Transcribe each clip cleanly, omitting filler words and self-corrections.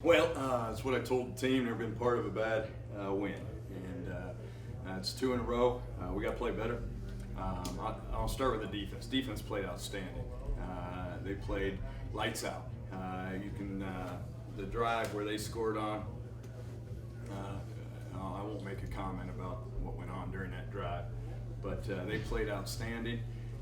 Well, it's what I told the team. Never been part of a bad win, and it's 2 in a row. We got to play better. I'll start with the defense. Defense played outstanding. They played lights out. The drive where they scored on. I won't make a comment about what went on during that drive, but they played outstanding,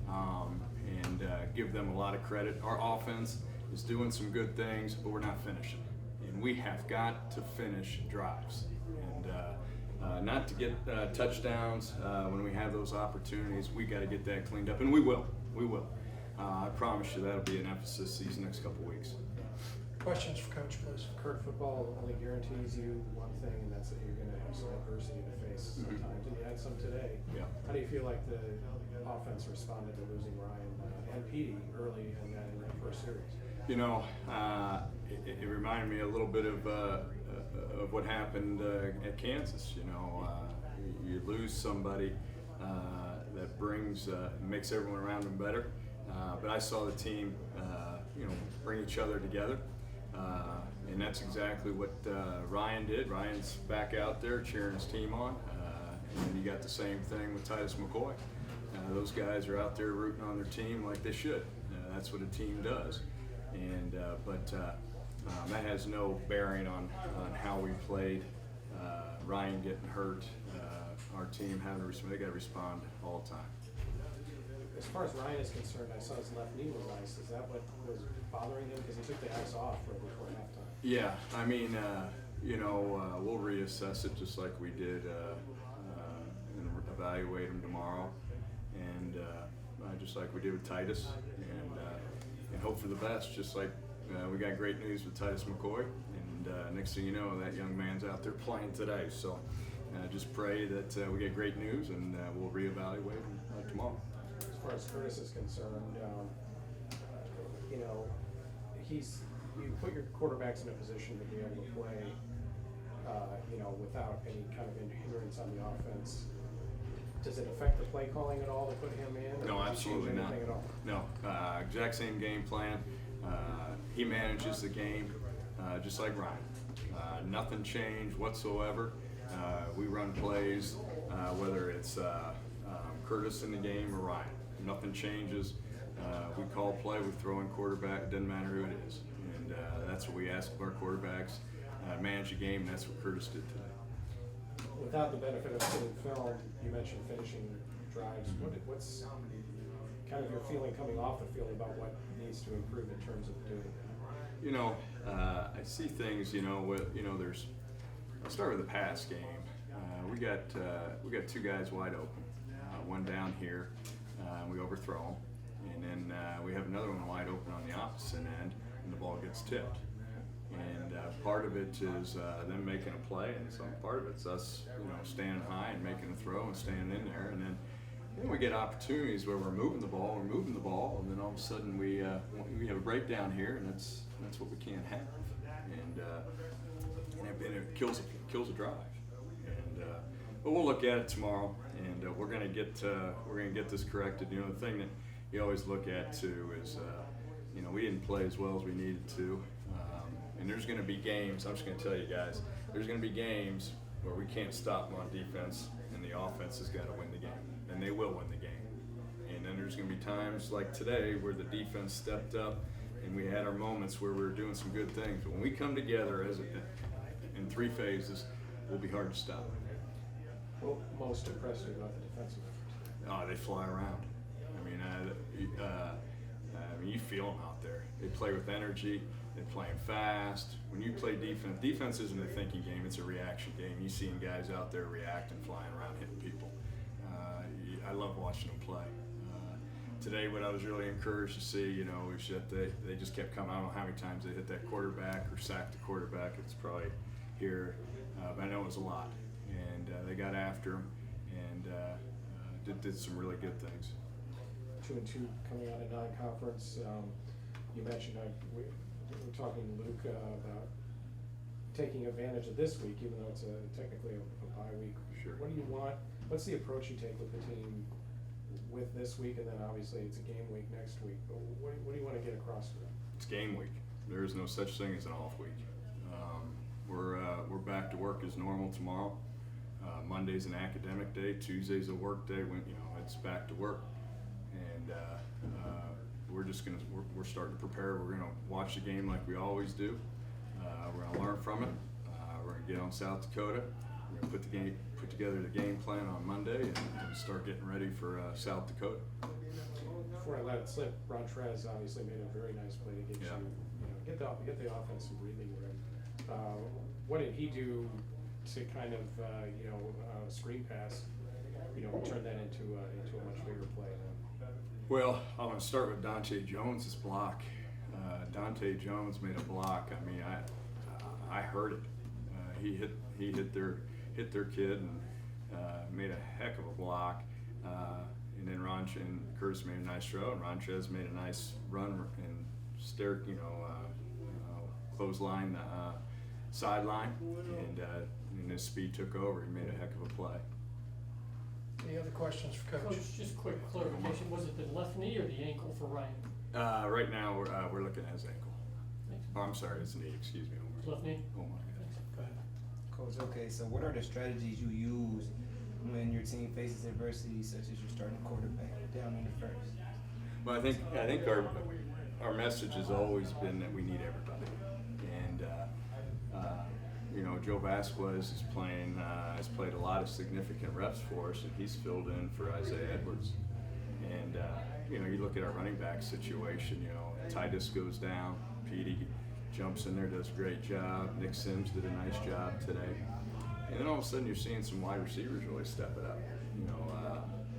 and give them a lot of credit. Our offense is doing some good things, but we're not finishing. And we have got to finish drives, and not to get touchdowns when we have those opportunities. We got to get that cleaned up, and we will. We will. I promise you that'll be an emphasis these next couple weeks. Questions for Coach, please. Curt, football only guarantees you one thing, and that's that you're going to have some adversity to face sometimes, and you had some today. Yeah. How do you feel like the offense responded to losing Ryan and Petey early in that first series? You know, it reminded me a little bit of what happened at Kansas. You know, you lose somebody that makes everyone around them better. But I saw the team, bring each other together, and that's exactly what Ryan did. Ryan's back out there cheering his team on, and you got the same thing with Titus McCoy. Those guys are out there rooting on their team like they should. That's what a team does. And but that has no bearing on how we played. Ryan getting hurt, our team they got to respond all the time. As far as Ryan is concerned, I saw his left knee was ice. Is that what was bothering him? Because he took the ice off right before halftime. Yeah, I mean, we'll reassess it just like we did and evaluate him tomorrow, and just like we did with Titus, and hope for the best. Just like we got great news with Titus McCoy, and next thing you know, that young man's out there playing today. So just pray that we get great news, and we'll reevaluate him tomorrow. As far as Curtis is concerned, you put your quarterbacks in a position to be able to play, without any kind of hindrance on the offense. Does it affect the play calling at all to put him in? No, absolutely not. At all? No, exact same game plan. He manages the game just like Ryan. Nothing changed whatsoever. We run plays, whether it's Curtis in the game or Ryan. Nothing changes. We call play, we throw in quarterback, it doesn't matter who it is. And that's what we ask of our quarterbacks, manage the game, and that's what Curtis did today. Without the benefit of seeing film, you mentioned finishing drives. What's kind of your feeling coming off the field about what needs to improve in terms of doing that? I see things, I'll start with the pass game. We got 2 guys wide open. One down here, we overthrow him, and then we have another one wide open on the opposite end, and the ball gets tipped. And part of it is them making a play, and some part of it's us, standing high and making a throw and staying in there. And then we get opportunities where we're moving the ball, and then all of a sudden we have a breakdown here, and that's what we can't have. And it kills a drive. But we'll look at it tomorrow, and we're gonna get this corrected. The thing that you always look at too is, we didn't play as well as we needed to, and there's gonna be games. I'm just gonna tell you guys, there's gonna be games where we can't stop them on defense, and the offense has got to win the game, and they will win the game. And then there's gonna be times like today where the defense stepped up, and we had our moments where we were doing some good things. But when we come together in 3 phases, we'll be hard to stop. What most impressed you about the defensive effort? Oh, they fly around. You feel them out there. They play with energy. They're playing fast. When you play defense isn't a thinking game, it's a reaction game. You seeing guys out there reacting, flying around, hitting people. I love watching them play. Today, what I was really encouraged to see, is that they just kept coming. I don't know how many times they hit that quarterback or sacked the quarterback. It's probably here, but I know it was a lot. And they got after him and did some really good things. 2-2 coming out of non-conference. You mentioned we're talking to Luke about taking advantage of this week, even though it's technically a bye week. Sure. What do you want? What's the approach you take with the team with this week, and then obviously it's a game week next week? But what do you want to get across to them? It's game week. There is no such thing as an off week. to work as normal tomorrow. Monday's an academic day, Tuesday's a work day, when, it's back to work. And we're starting to prepare. We're gonna watch the game like we always do. We're gonna learn from it. We're gonna get on South Dakota. We're gonna put together the game plan on Monday and start getting ready for South Dakota. Before I let it slip, Rontrez obviously made a very nice play to get Yeah. get the offense some breathing room. What did he do to kind of screen pass, turn that into a much bigger play? Well, I'm going to start with Dante Jones' block. Dante Jones made a block. I mean, I heard it. He hit their kid and made a heck of a block. And then Curtis made a nice throw, and Rontrez made a nice run and clothesline sideline, and his speed took over. He made a heck of a play. Any other questions for Coach? Coach, just quick clarification, was it the left knee or the ankle for Ryan? Right now, we're looking at his ankle. Thanks. Oh, I'm sorry, it's knee. Excuse me. Left knee? Oh my goodness. Go ahead. Coach, okay, so what are the strategies you use when your team faces adversity, such as your starting quarterback down in the first? Well, I think our message has always been that we need everybody, and Joe Vasquez is has played a lot of significant reps for us, and he's filled in for Isaiah Edwards. And you look at our running back situation. Titus goes down, Petey jumps in there, does a great job. Nick Sims did a nice job today, and then all of a sudden you're seeing some wide receivers really step it up.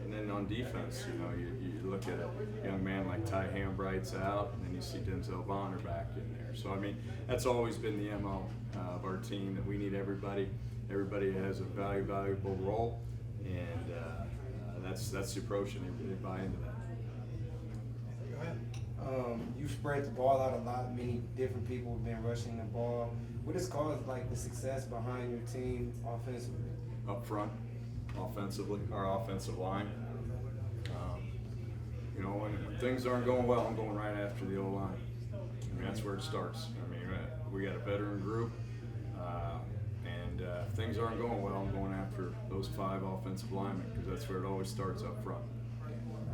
And then on defense, you look at a young man like Ty Hambright's out, and then you see Denzel Bonner back in there. So, I mean, that's always been the MO of our team, that we need everybody. Everybody has a valuable role, and that's the approach, and they buy into that. Go ahead. You spread the ball out a lot. Many different people have been rushing the ball. What has caused the success behind your team offensively? Up front, offensively, our offensive line. When things aren't going well, I'm going right after the O-line. I mean, that's where it starts. I mean, we got a veteran group, and if things aren't going well, I'm going after those 5 offensive linemen, because that's where it always starts up front. I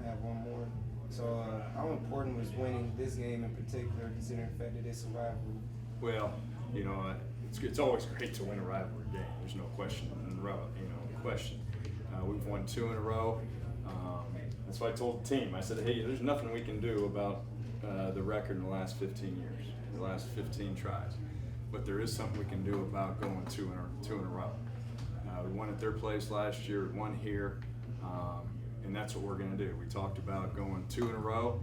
have one more. So, how important was winning this game in particular, considering the fact that it's a rivalry? Well, it's always great to win a rivalry game. There's no question question. We've won 2 in a row. That's why I told the team. I said, hey, there's nothing we can do about the record in the last 15 years, the last 15 tries. But there is something we can do about going two in a row. We won at their place last year, won here, and that's what we're going to do. We talked about going 2 in a row,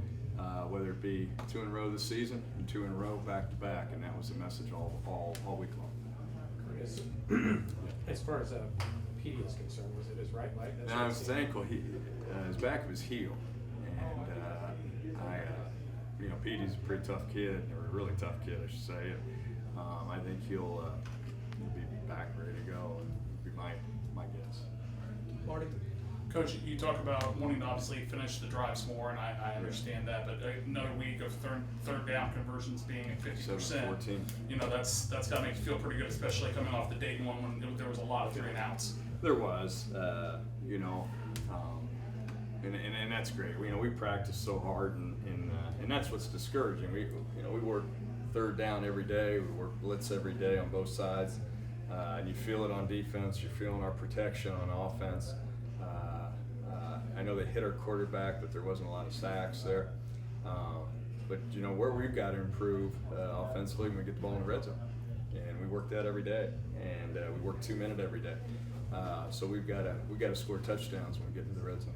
whether it be 2 in a row this season and 2 in a row back to back, and that was the message all week long. As far as Petey is concerned, was it his right leg? That's No, what it was his seemed- ankle. His back of his heel, and Petey's a pretty tough kid, or a really tough kid, I should say. I think he'll be back ready to go, and be my guess. Marty? Coach, you talk about wanting to obviously finish the drives more, and I understand that, but another week of third down conversions being at 50%, 7-14. That's got to make you feel pretty good, especially coming off the Dayton one when there was a lot of 3 and outs. There was, and that's great. We practice so hard, and that's what's discouraging. We work third down every day. We work blitz every day on both sides, and you feel it on defense. You're feeling our protection on offense. I know they hit our quarterback, but there wasn't a lot of sacks there. But where we've got to improve offensively when we get the ball in the red zone, and we work that every day, and we work 2-minute every day. So we've got to score touchdowns when we get into the red zone.